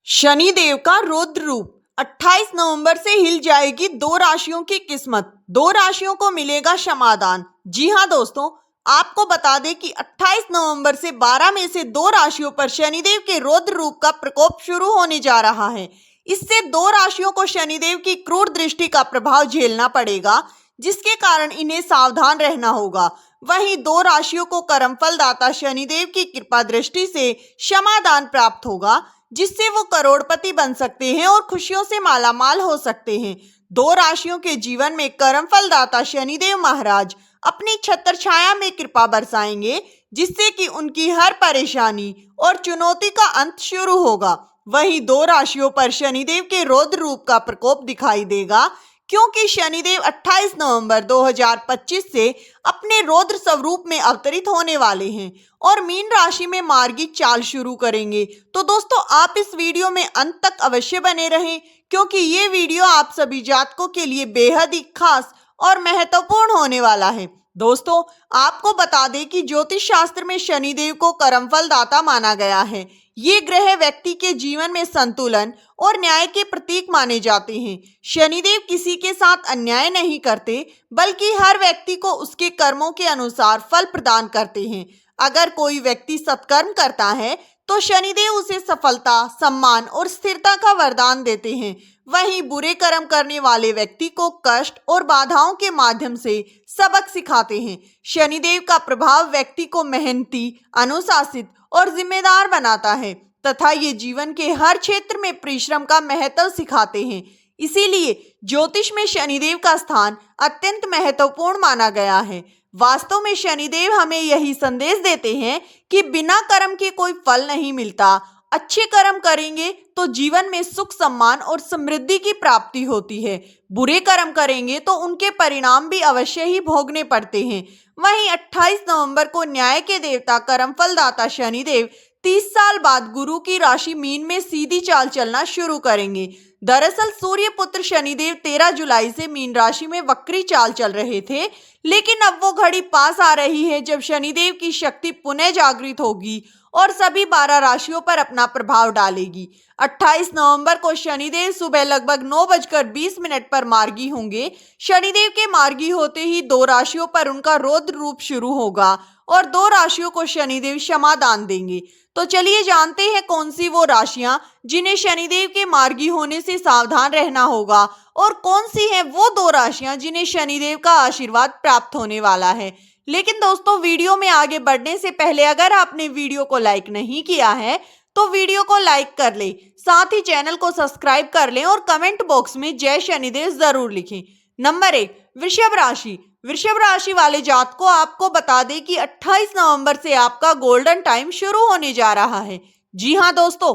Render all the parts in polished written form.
शनिदेव का रौद्र रूप 28 नवंबर से हिल जाएगी दो राशियों की किस्मत। दो राशियों को मिलेगा क्षमादान। जी हाँ दोस्तों, आपको बता दें कि 28 नवंबर से 12 में से दो राशियों पर शनिदेव के रौद्र रूप का प्रकोप शुरू होने जा रहा है। इससे दो राशियों को शनिदेव की क्रूर दृष्टि का प्रभाव झेलना पड़ेगा, जिसके कारण इन्हें सावधान रहना होगा। वहीं दो राशियों को कर्मफल दाता शनिदेव की कृपा दृष्टि से क्षमादान प्राप्त होगा, जिससे वो करोड़पति बन सकते हैं और खुशियों से मालामाल हो सकते हैं। दो राशियों के जीवन में कर्मफल दाता शनिदेव महाराज अपनी छत्र छाया में कृपा बरसाएंगे, जिससे कि उनकी हर परेशानी और चुनौती का अंत शुरू होगा। वहीं दो राशियों पर शनिदेव के रौद्र रूप का प्रकोप दिखाई देगा, क्योंकि शनिदेव 28 नवंबर 2025 से अपने रौद्र स्वरूप में अवतरित होने वाले हैं और मीन राशि में मार्गी चाल शुरू करेंगे। तो दोस्तों, आप इस वीडियो में अंत तक अवश्य बने रहें, क्योंकि ये वीडियो आप सभी जातकों के लिए बेहद ही खास और महत्वपूर्ण होने वाला है। दोस्तों, आपको बता दें कि ज्योतिष शास्त्र में शनिदेव को कर्मफल दाता माना गया है। ये ग्रह व्यक्ति के जीवन में संतुलन और न्याय के प्रतीक माने जाते हैं। शनिदेव किसी के साथ अन्याय नहीं करते, बल्कि हर व्यक्ति को उसके कर्मों के अनुसार फल प्रदान करते हैं। अगर कोई व्यक्ति सत्कर्म करता है तो शनिदेव उसे सफलता, सम्मान और स्थिरता का वरदान देते हैं। वहीं बुरे कर्म करने वाले व्यक्ति को कष्ट और बाधाओं के माध्यम से सबक सिखाते हैं। शनिदेव का प्रभाव व्यक्ति को मेहनती, अनुशासित और जिम्मेदार बनाता है तथा ये जीवन के हर क्षेत्र में परिश्रम का महत्व सिखाते हैं। इसीलिए ज्योतिष में शनिदेव का स्थान अत्यंत महत्वपूर्ण माना गया है। वास्तव में शनिदेव हमें यही संदेश देते हैं कि बिना कर्म के कोई फल नहीं मिलता। अच्छे कर्म करेंगे तो जीवन में सुख, सम्मान और समृद्धि की प्राप्ति होती है। बुरे कर्म करेंगे तो उनके परिणाम भी अवश्य ही भोगने पड़ते हैं। वहीं 28 नवंबर को न्याय के देवता कर्मफल दाता शनिदेव 30 साल बाद गुरु की राशि मीन में सीधी चाल चलना शुरू करेंगे। दरअसल सूर्य पुत्र शनिदेव 13 जुलाई से मीन राशि में वक्री चाल चल रहे थे, लेकिन अब वो घड़ी पास आ रही है जब शनिदेव की शक्ति पुनः जागृत होगी और सभी 12 राशियों पर अपना प्रभाव डालेगी। 28 नवंबर को शनिदेव सुबह लगभग 9:20 पर मार्गी होंगे। शनिदेव के मार्गी होते ही दो राशियों पर उनका रौद्र रूप शुरू होगा और दो राशियों को शनिदेव क्षमादान देंगे। तो चलिए जानते हैं कौन सी वो राशियां जिन्हें शनिदेव के मार्गी होने से सावधान रहना होगा, और कौन सी हैं वो दो राशियां जिन्हें शनिदेव का आशीर्वाद प्राप्त होने वाला है। लेकिन दोस्तों, वीडियो में आगे बढ़ने से पहले अगर आपने वीडियो को लाइक नहीं किया है तो वीडियो को लाइक कर लें, साथ ही चैनल को सब्सक्राइब कर लें और कमेंट बॉक्स में जय शनिदेव जरूर लिखें। नंबर 1, वृषभ राशि। वृषभ राशि वाले जातकों, आपको बता दें कि 28 नवंबर से आपका गोल्डन टाइम शुरू होने जा रहा है। जी हाँ दोस्तों,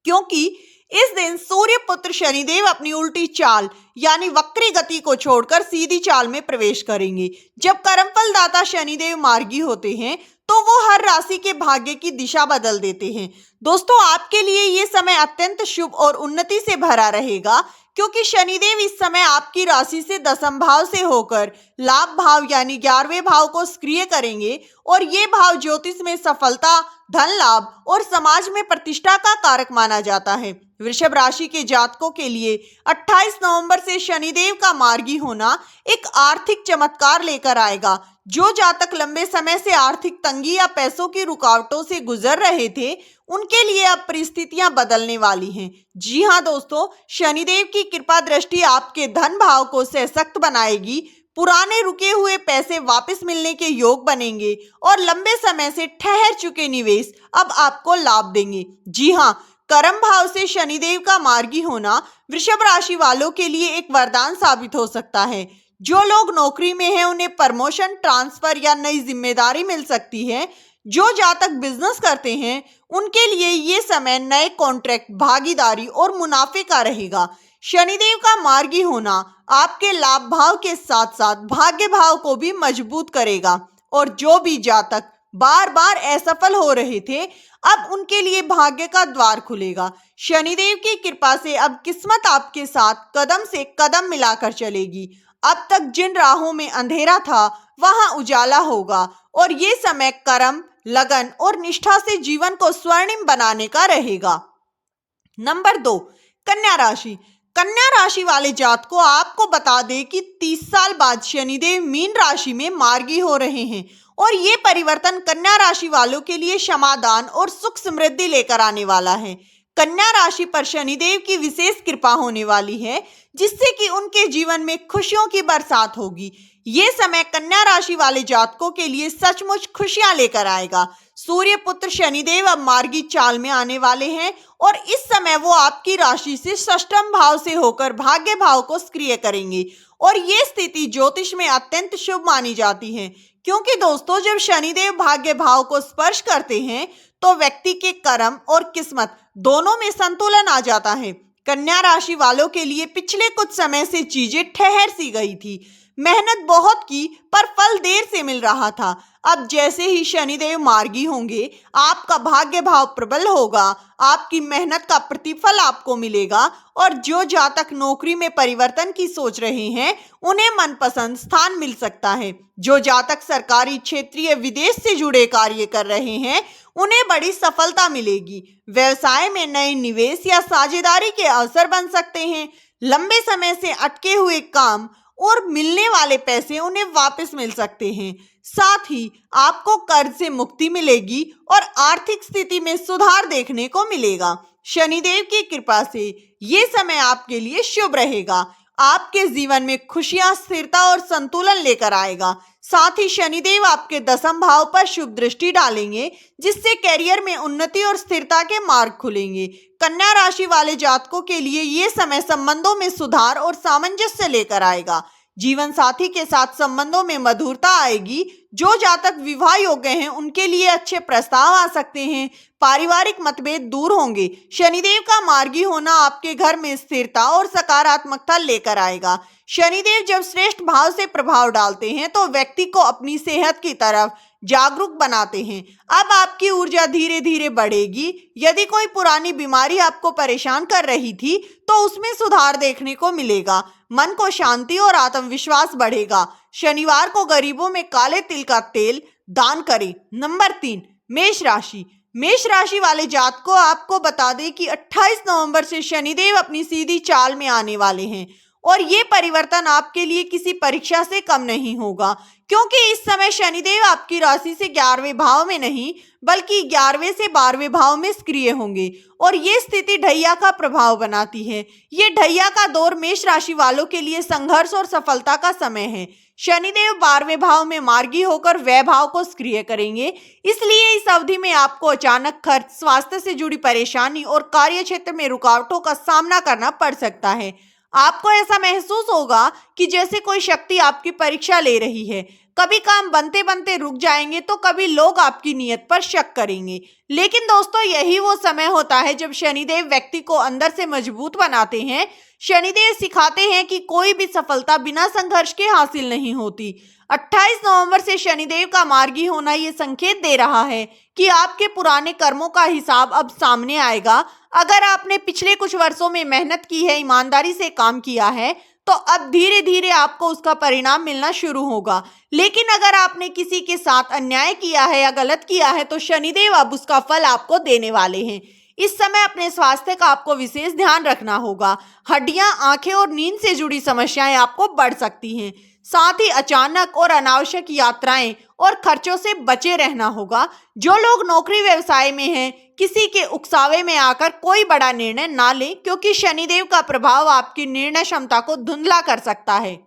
क्योंकि इस दिन सूर्य पुत्र शनिदेव अपनी उल्टी चाल यानी वक्री गति को छोड़कर सीधी चाल में प्रवेश करेंगे। जब कर्मफल दाता शनिदेव मार्गी होते हैं तो वो हर राशि के भाग्य की दिशा बदल देते हैं। दोस्तों, आपके लिए ये समय अत्यंत शुभ और उन्नति से भरा रहेगा, क्योंकि शनिदेव इस समय आपकी राशि से दसम भाव से होकर लाभ भाव यानी 11वें भाव को सक्रिय करेंगे, और ये भाव ज्योतिष में सफलता, धन लाभ और समाज में प्रतिष्ठा का कारक माना जाता है। वृषभ राशि के जातकों के लिए 28 नवंबर से शनिदेव का मार्गी होना एक आर्थिक चमत्कार लेकर आएगा। जो जातक लंबे समय से आर्थिक तंगी या पैसों की रुकावटों से गुजर रहे थे, उनके लिए अब परिस्थितियां बदलने वाली हैं। जी हाँ दोस्तों, शनिदेव की कृपा दृष्टि आपके धन भाव को सशक्त बनाएगी। पुराने रुके हुए पैसे वापस मिलने के योग बनेंगे और लंबे समय से ठहर चुके निवेश अब आपको लाभ देंगे। जी हाँ, कर्म भाव से शनिदेव का मार्गी होना वृषभ राशि वालों के लिए एक वरदान साबित हो सकता है। जो लोग नौकरी में हैं उन्हें प्रमोशन, ट्रांसफर या नई जिम्मेदारी मिल सकती है। जो जातक बिजनेस करते हैं उनके लिए ये समय नए कॉन्ट्रैक्ट, भागीदारी और मुनाफे का रहेगा। शनिदेव का मार्गी होना आपके लाभ भाव के साथ साथ भाग्य भाव को भी मजबूत करेगा, और जो भी जातक बार बार असफल हो रहे थे, अब उनके लिए भाग्य का द्वार खुलेगा। शनिदेव की कृपा से अब किस्मत आपके साथ कदम से कदम मिलाकर चलेगी। अब तक जिन राहों में अंधेरा था वहां उजाला होगा, और ये समय कर्म, लगन और निष्ठा से जीवन को स्वर्णिम बनाने का रहेगा। नंबर 2, कन्या राशि। कन्या राशि वाले जातकों, आपको बता दें कि 30 साल बाद शनिदेव मीन राशि में मार्गी हो रहे हैं और ये परिवर्तन कन्या राशि वालों के लिए समाधान और सुख समृद्धि लेकर आने वाला है। कन्या राशि पर शनिदेव की विशेष कृपा होने वाली है, जिससे कि उनके जीवन में खुशियों की बरसात होगी। ये समय कन्या राशि वाले जातकों के लिए सचमुच खुशियां लेकर आएगा। सूर्य पुत्र शनिदेव अब मार्गी चाल में आने वाले हैं और इस समय वो आपकी राशि से षष्ठम भाव से होकर भाग्य भाव को सक्रिय करेंगे और ये स्थिति ज्योतिष में अत्यंत शुभ मानी जाती है, क्योंकि दोस्तों जब शनिदेव भाग्य भाव को स्पर्श करते हैं तो व्यक्ति के कर्म और किस्मत दोनों में संतुलन आ जाता है। कन्या राशि वालों के लिए पिछले कुछ समय से चीजें ठहर सी गई थी। मेहनत बहुत की पर फल देर से मिल रहा था। अब जैसे ही शनिदेव मार्गी होंगे, आपका भाग्य भाव प्रबल होगा, आपकी मेहनत का प्रतिफल आपको मिलेगा और जो जातक नौकरी में परिवर्तन की सोच रहे हैं उन्हें मनपसंद स्थान मिल सकता है। जो जातक सरकारी, क्षेत्रीय, विदेश से जुड़े कार्य कर रहे हैं उन्हें बड़ी सफलता मिलेगी। व्यवसाय में नए निवेश या साझेदारी के अवसर बन सकते हैं। लंबे समय से अटके हुए काम और मिलने वाले पैसे उन्हें वापस मिल सकते हैं। साथ ही आपको कर्ज से मुक्ति मिलेगी और आर्थिक स्थिति में सुधार देखने को मिलेगा। शनिदेव की कृपा से ये समय आपके लिए शुभ रहेगा। आपके जीवन में खुशियां, स्थिरता और संतुलन लेकर आएगा। साथ ही शनिदेव आपके 10वें भाव पर शुभ दृष्टि डालेंगे, जिससे करियर में उन्नति और स्थिरता के मार्ग खुलेंगे। कन्या राशि वाले जातकों के लिए ये समय संबंधों में सुधार और सामंजस्य लेकर आएगा। जीवन साथी के साथ संबंधों में मधुरता आएगी। जो जातक विवाह योग्य हैं उनके लिए अच्छे प्रस्ताव आ सकते हैं। पारिवारिक मतभेद दूर होंगे। शनिदेव का मार्गी होना आपके घर में स्थिरता और सकारात्मकता लेकर आएगा। शनिदेव जब श्रेष्ठ भाव से प्रभाव डालते हैं तो व्यक्ति को अपनी सेहत की तरफ जागरूक बनाते हैं। अब आपकी ऊर्जा धीरे धीरे बढ़ेगी। यदि कोई पुरानी बीमारी आपको परेशान कर रही थी तो उसमें सुधार देखने को मिलेगा। मन को शांति और आत्मविश्वास बढ़ेगा। शनिवार को गरीबों में काले तिल का तेल दान करें। नंबर 3, मेष राशि। मेष राशि वाले जातकों, आपको बता दें कि 28 नवंबर से शनिदेव अपनी सीधी चाल में आने वाले हैं और ये परिवर्तन आपके लिए किसी परीक्षा से कम नहीं होगा, क्योंकि इस समय शनिदेव आपकी राशि से 11वें भाव में नहीं बल्कि 11वें से 12वें भाव में सक्रिय होंगे और ये स्थिति ढैया का प्रभाव बनाती है। ये ढैया का दौर मेष राशि वालों के लिए संघर्ष और सफलता का समय है। शनिदेव 12वें भाव में मार्गी होकर व्यय भाव को सक्रिय करेंगे, इसलिए इस अवधि में आपको अचानक खर्च, स्वास्थ्य से जुड़ी परेशानी और कार्य क्षेत्र में रुकावटों का सामना करना पड़ सकता है। आपको ऐसा महसूस होगा कि जैसे कोई शक्ति आपकी परीक्षा ले रही है। कभी काम बनते बनते रुक जाएंगे तो कभी लोग आपकी नीयत पर शक करेंगे। लेकिन दोस्तों, यही वो समय होता है जब शनिदेव व्यक्ति को अंदर से मजबूत बनाते हैं। शनिदेव सिखाते हैं कि कोई भी सफलता बिना संघर्ष के हासिल नहीं होती। 28 नवंबर से शनिदेव का मार्गी होना ये संकेत दे रहा है कि आपके पुराने कर्मों का हिसाब अब सामने आएगा। अगर आपने पिछले कुछ वर्षों में मेहनत की है, ईमानदारी से काम किया है, तो अब धीरे धीरे आपको उसका परिणाम मिलना शुरू होगा। लेकिन अगर आपने किसी के साथ अन्याय किया है या गलत किया है तो शनिदेव अब उसका फल आपको देने वाले हैं। इस समय अपने स्वास्थ्य का आपको विशेष ध्यान रखना होगा। हड्डियां, आंखें और नींद से जुड़ी समस्याएं आपको बढ़ सकती हैं। साथ ही अचानक और अनावश्यक यात्राएं और खर्चों से बचे रहना होगा। जो लोग नौकरी व्यवसाय में हैं, किसी के उकसावे में आकर कोई बड़ा निर्णय ना लें, क्योंकि शनिदेव का प्रभाव आपकी निर्णय क्षमता को धुंधला कर सकता है।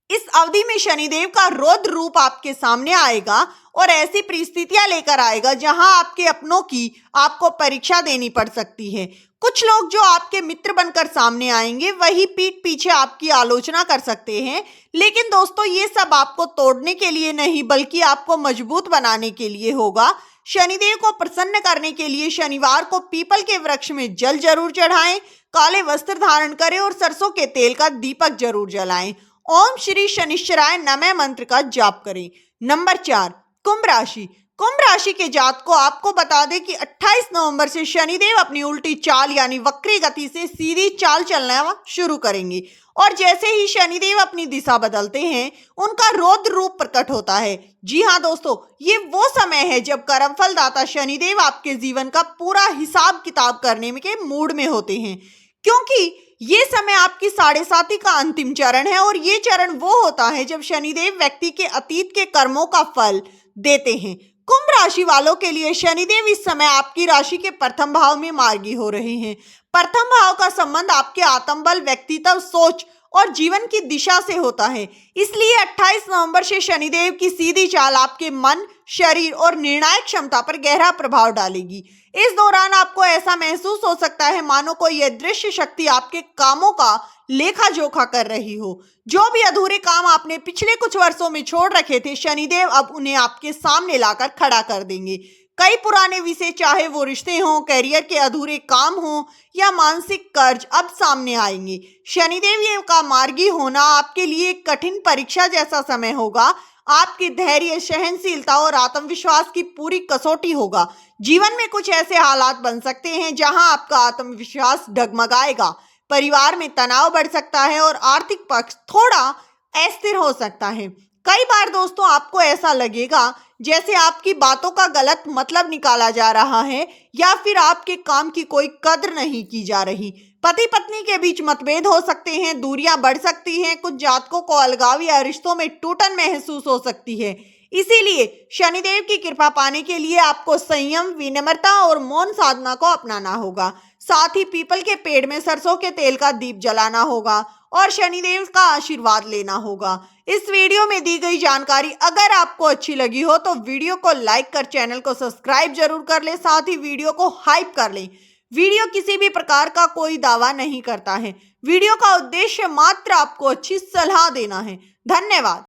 इस अवधि में शनिदेव का रौद्र रूप आपके सामने आएगा और ऐसी परिस्थितियां लेकर आएगा जहां आपके अपनों की आपको परीक्षा देनी पड़ सकती है। कुछ लोग जो आपके मित्र बनकर सामने आएंगे वही पीठ पीछे आपकी आलोचना कर सकते हैं। लेकिन दोस्तों, ये सब आपको तोड़ने के लिए नहीं बल्कि आपको मजबूत बनाने के लिए होगा। शनिदेव को प्रसन्न करने के लिए शनिवार को पीपल के वृक्ष में जल जरूर चढ़ाएं, काले वस्त्र धारण करें और सरसों के तेल का दीपक जरूर जलाएं। ओम श्री शनिश्चराय नमः मंत्र का जाप करें। नंबर 4, कुंभ राशि। कुंभ राशि के जातकों को आपको बता दें कि 28 नवंबर से शनिदेव अपनी उल्टी चाल यानी वक्री गति से सीधी चाल चलना शुरू करेंगे और जैसे ही शनिदेव अपनी दिशा बदलते हैं उनका रौद्र रूप प्रकट होता है। जी हाँ दोस्तों, ये वो समय है जब कर्मफल दाता शनिदेव आपके जीवन का पूरा हिसाब किताब करने के मूड में होते हैं, क्योंकि ये समय आपकी 7.5 का अंतिम चरण है और ये चरण वो होता है जब शनिदेव व्यक्ति के अतीत के कर्मों का फल देते हैं। कुंभ राशि वालों के लिए शनिदेव इस समय आपकी राशि के प्रथम भाव में मार्गी हो रहे हैं। प्रथम भाव का संबंध आपके आत्मबल, व्यक्तित्व, सोच और जीवन की दिशा से होता है। इसलिए 28 नवंबर से शनिदेव की सीधी चाल आपके मन, शरीर और निर्णायक क्षमता पर गहरा प्रभाव डालेगी। इस दौरान आपको ऐसा महसूस हो सकता है मानो कोई यह दृश्य शक्ति आपके कामों का लेखा जोखा कर रही हो। जो भी अधूरे काम आपने पिछले कुछ वर्षों में छोड़ रखे थे, शनिदेव अब उन्हें आपके सामने लाकर खड़ा कर देंगे। कई पुराने विषय, चाहे वो रिश्ते हों, कैरियर के अधूरे काम हों या मानसिक कर्ज, अब सामने आएंगे। शनिदेव का मार्गी होना आपके लिए एक कठिन परीक्षा जैसा समय होगा। आपके धैर्य, सहनशीलता और आत्मविश्वास की पूरी कसौटी होगा। जीवन में कुछ ऐसे हालात बन सकते हैं जहां आपका आत्मविश्वास डगमगाएगा। परिवार में तनाव बढ़ सकता है और आर्थिक पक्ष थोड़ा अस्थिर हो सकता है। कई बार दोस्तों आपको ऐसा लगेगा जैसे आपकी बातों का गलत मतलब निकाला जा रहा है या फिर आपके काम की कोई कद्र नहीं की जा रही। पति पत्नी के बीच मतभेद हो सकते हैं, दूरियां बढ़ सकती हैं, कुछ जातकों को अलगाव या रिश्तों में टूटन महसूस हो सकती है। इसीलिए शनिदेव की कृपा पाने के लिए आपको संयम, विनम्रता और मौन साधना को अपनाना होगा। साथ ही पीपल के पेड़ में सरसों के तेल का दीप जलाना होगा और शनिदेव का आशीर्वाद लेना होगा। इस वीडियो में दी गई जानकारी अगर आपको अच्छी लगी हो तो वीडियो को लाइक कर चैनल को सब्सक्राइब जरूर कर ले, साथ ही वीडियो को हाइप कर लें। वीडियो किसी भी प्रकार का कोई दावा नहीं करता है। वीडियो का उद्देश्य मात्र आपको अच्छी सलाह देना है। धन्यवाद।